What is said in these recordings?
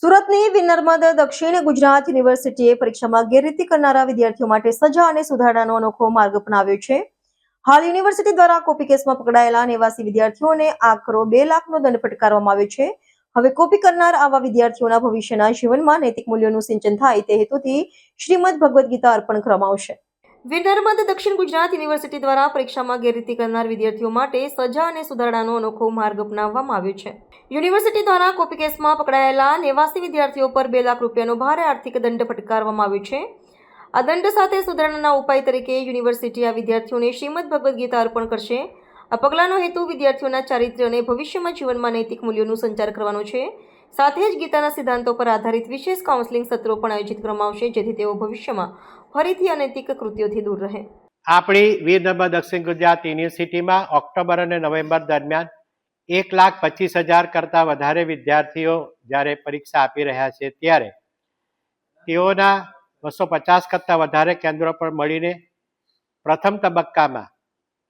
સુરતની વિનર્મદ દક્ષિણ ગુજરાત યુનિવર્સિટીએ પરીક્ષામાં ગેરરીતિ કરનારા વિદ્યાર્થીઓ માટે સજા અને સુધારણાનો અનોખો માર્ગ અપનાવ્યો છે. હાલ યુનિવર્સિટી દ્વારા કોપી કેસમાં પકડાયેલા 89 વિદ્યાર્થીઓને આકરો 2 લાખનો દંડ ફટકારવામાં આવ્યો છે. હવે કોપી કરનાર આવા વિદ્યાર્થીઓના ભવિષ્યના જીવનમાં નૈતિક મૂલ્યોનું સિંચન થાય તે હેતુથી શ્રીમદ ભગવદ્ ગીતા અર્પણ કરવામાં આવશે. વિનર્મદ દક્ષિણ ગુજરાત યુનિવર્સિટી દ્વારા પરીક્ષામાં ગેરરીતિ કરનાર વિદ્યાર્થીઓ માટે સજા અને સુધારણાનો અનોખો માર્ગ અપનાવવામાં આવ્યો છે. યુનિવર્સિટી દ્વારા કોપી કેસમાં પકડાયેલા 89 વિદ્યાર્થીઓ પર 2 લાખ રૂપિયાનો ભારે આર્થિક દંડ ફટકારવામાં આવ્યો છે. આ દંડ સાથે સુધારણાના ઉપાય તરીકે યુનિવર્સિટી આ વિદ્યાર્થીઓને શ્રીમદ ભગવદ્ ગીતા અર્પણ કરશે. આ પગલાંનો હેતુ વિદ્યાર્થીઓના ચારિત્ર્ય અને ભવિષ્યમાં જીવનમાં નૈતિક મૂલ્યોનું સંચાર કરવાનો છે. સાથે જ ગીતાના સિદ્ધાંતો પર આધારિત વિશેષ કાઉન્સેલિંગ સત્રો પણ આયોજિત કરવામાં આવશે, જેથી તેઓ ભવિષ્યમાં ફરીથી અનૈતિક કૃત્યોથી દૂર રહે. આપણી વીરનર્મદ દક્ષિણ ગુજરાત યુનિવર્સિટીમાં ઓક્ટોબર અને નવેમ્બર દરમિયાન 1,25,000 કરતાં વધારે વિદ્યાર્થીઓ જ્યારે પરીક્ષા આપી રહ્યા છે, ત્યારે તેઓના 250 કરતાં વધારે કેન્દ્રો પર મળીને પ્રથમ તબક્કામાં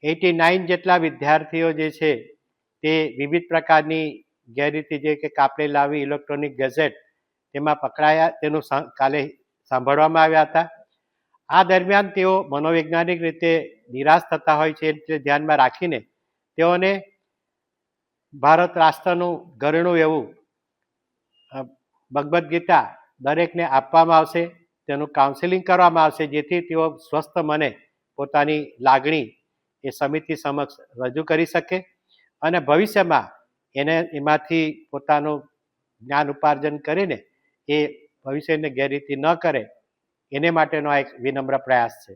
89 જેટલા વિદ્યાર્થીઓ જે છે તે વિવિધ પ્રકારની ગેરરીતિ જે કે કાપડી લાવી ઇલેક્ટ્રોનિક ગેઝેટ તેમાં પકડાયા, તેનું કાલે સાંભળવામાં આવ્યા હતા. આ દરમિયાન તેઓ મનોવૈજ્ઞાનિક રીતે નિરાશ થતા હોય છે, એટલે ધ્યાનમાં રાખીને તેઓને ભારત રાષ્ટ્રનું ઘરેણું એવું ભગવદ્ ગીતા દરેકને આપવામાં આવશે. તેનું કાઉન્સેલિંગ કરવામાં આવશે, જેથી તેઓ સ્વસ્થ મને પોતાની લાગણી એ સમિતિ સમક્ષ રજૂ કરી શકે અને ભવિષ્યમાં એમાંથી પોતાનું જ્ઞાન ઉપાર્જન કરીને એ ભવિષ્યને ગેરરીતિ ન કરે, એને માટેનો આ એક વિનમ્ર પ્રયાસ છે.